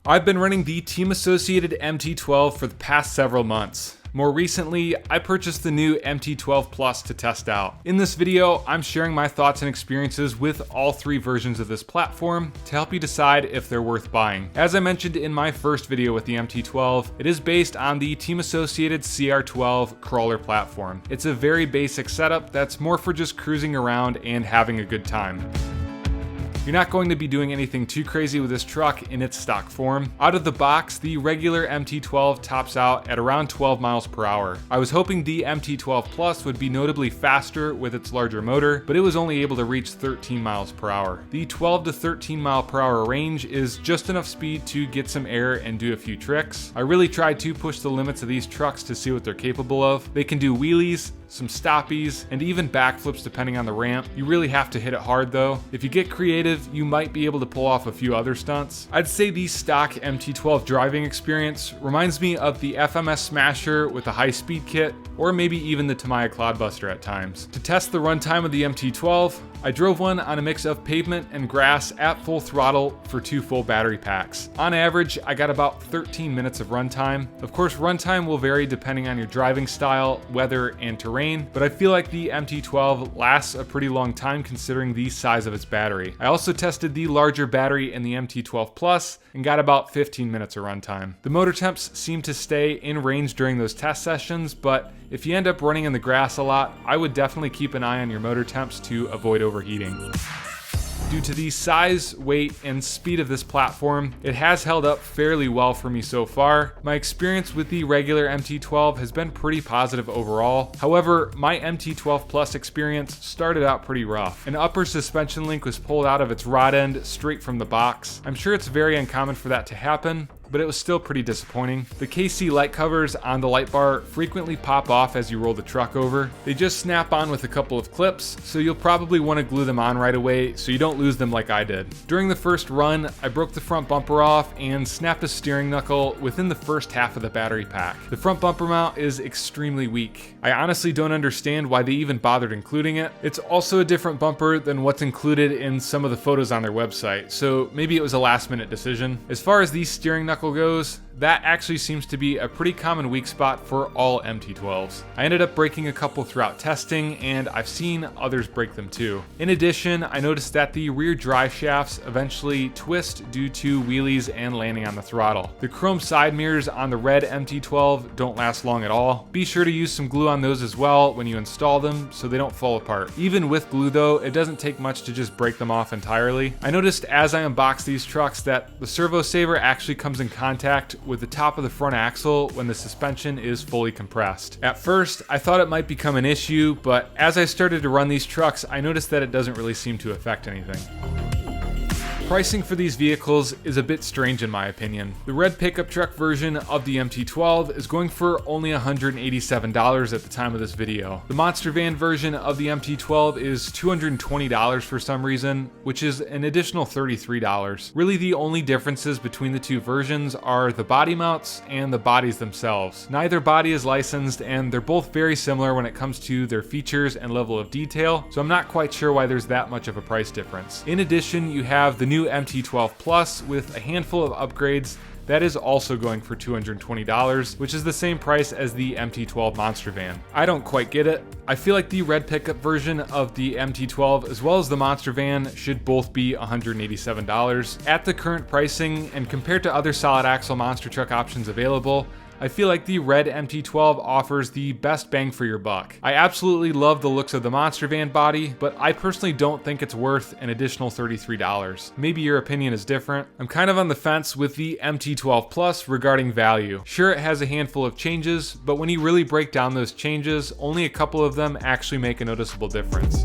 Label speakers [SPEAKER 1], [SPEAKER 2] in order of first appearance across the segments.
[SPEAKER 1] I've been running the Team Associated MT12 for the past several months. More recently, I purchased the new MT12 Plus to test out. In this video, I'm sharing my thoughts and experiences with all three versions of this platform to help you decide if they're worth buying. As I mentioned in my first video with the MT12, it is based on the Team Associated CR12 crawler platform. It's a very basic setup that's more for just cruising around and having a good time. You're not going to be doing anything too crazy with this truck in its stock form. Out of the box, the regular MT12 tops out at around 12 miles per hour. I was hoping the MT12 Plus would be notably faster with its larger motor, but it was only able to reach 13 miles per hour. The 12 to 13 mile per hour range is just enough speed to get some air and do a few tricks. I really tried to push the limits of these trucks to see what they're capable of. They can do wheelies, some stoppies, and even backflips depending on the ramp. You really have to hit it hard though. If you get creative, you might be able to pull off a few other stunts. I'd say the stock MT12 driving experience reminds me of the FMS Smasher with a high-speed kit, or maybe even the Tamiya Cloudbuster at times. To test the runtime of the MT12, I drove one on a mix of pavement and grass at full throttle for 2 full battery packs. On average, I got about 13 minutes of runtime. Of course, runtime will vary depending on your driving style, weather, and terrain, but I feel like the MT12 lasts a pretty long time considering the size of its battery. I also tested the larger battery in the MT12 Plus and got about 15 minutes of runtime. The motor temps seem to stay in range during those test sessions, but if you end up running in the grass a lot, I would definitely keep an eye on your motor temps to avoid overheating. Due to the size, weight, and speed of this platform, it has held up fairly well for me so far. My experience with the regular MT12 has been pretty positive overall. However, my MT12 Plus experience started out pretty rough. An upper suspension link was pulled out of its rod end straight from the box. I'm sure it's very uncommon for that to happen, but it was still pretty disappointing. The KC light covers on the light bar frequently pop off as you roll the truck over. They just snap on with a couple of clips, so you'll probably want to glue them on right away so you don't lose them like I did. During the first run, I broke the front bumper off and snapped a steering knuckle within the first half of the battery pack. The front bumper mount is extremely weak. I honestly don't understand why they even bothered including it. It's also a different bumper than what's included in some of the photos on their website, so maybe it was a last minute decision. As far as the steering knuckle goes, that actually seems to be a pretty common weak spot for all MT12s. I ended up breaking a couple throughout testing, and I've seen others break them too. In addition, I noticed that the rear drive shafts eventually twist due to wheelies and landing on the throttle. The chrome side mirrors on the red MT12 don't last long at all. Be sure to use some glue on those as well when you install them so they don't fall apart. Even with glue though, it doesn't take much to just break them off entirely. I noticed as I unboxed these trucks that the servo saver actually comes in contact with the top of the front axle when the suspension is fully compressed. At first, I thought it might become an issue, but as I started to run these trucks, I noticed that it doesn't really seem to affect anything. Pricing for these vehicles is a bit strange in my opinion. The red pickup truck version of the MT12 is going for only $187 at the time of this video. The monster van version of the MT12 is $220 for some reason, which is an additional $33. Really the only differences between the two versions are the body mounts and the bodies themselves. Neither body is licensed and they're both very similar when it comes to their features and level of detail, so I'm not quite sure why there's that much of a price difference. In addition, you have the new MT12 Plus with a handful of upgrades that is also going for $220, which is the same price as the MT12 Monster Van. I don't quite get it. I feel like the red pickup version of the MT12 as well as the Monster Van should both be $187. At the current pricing and compared to other solid axle monster truck options available, I feel like the red MT12 offers the best bang for your buck. I absolutely love the looks of the monster van body, but I personally don't think it's worth an additional $33. Maybe your opinion is different. I'm kind of on the fence with the MT12 Plus regarding value. Sure, it has a handful of changes, but when you really break down those changes, only a couple of them actually make a noticeable difference.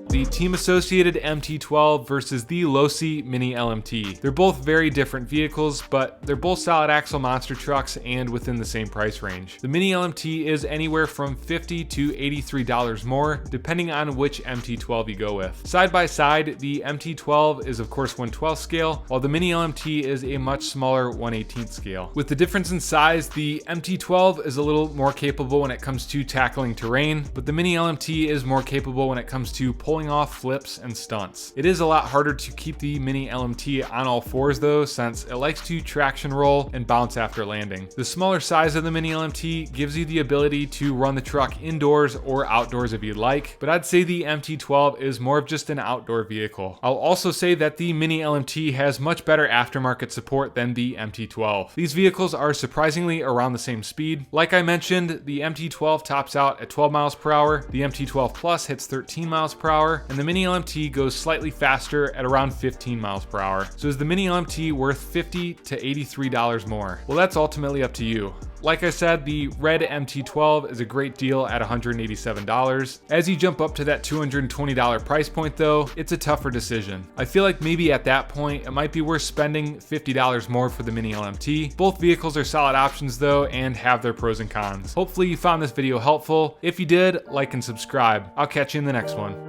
[SPEAKER 1] The Team Associated MT12 versus the Losi Mini LMT. They're both very different vehicles, but they're both solid axle monster trucks and within the same price range. The Mini LMT is anywhere from $50 to $83 more, depending on which MT12 you go with. Side by side, the MT12 is of course 1/12 scale, while the Mini LMT is a much smaller 1/18 scale. With the difference in size, the MT12 is a little more capable when it comes to tackling terrain, but the Mini LMT is more capable when it comes to pulling pulling off flips and stunts. It is a lot harder to keep the Mini LMT on all fours though, since it likes to traction roll and bounce after landing. The smaller size of the Mini LMT gives you the ability to run the truck indoors or outdoors if you'd like, but I'd say the MT12 is more of just an outdoor vehicle. I'll also say that the Mini LMT has much better aftermarket support than the MT12. These vehicles are surprisingly around the same speed. Like I mentioned, the MT12 tops out at 12 miles per hour, the MT12 Plus hits 13 miles per hour, and the Mini LMT goes slightly faster at around 15 miles per hour. So is the Mini LMT worth $50 to $83 more? Well, that's ultimately up to you. Like I said, the red MT12 is a great deal at $187. As you jump up to that $220 price point though, it's a tougher decision. I feel like maybe at that point, it might be worth spending $50 more for the Mini LMT. Both vehicles are solid options though and have their pros and cons. Hopefully you found this video helpful. If you did, like and subscribe. I'll catch you in the next one.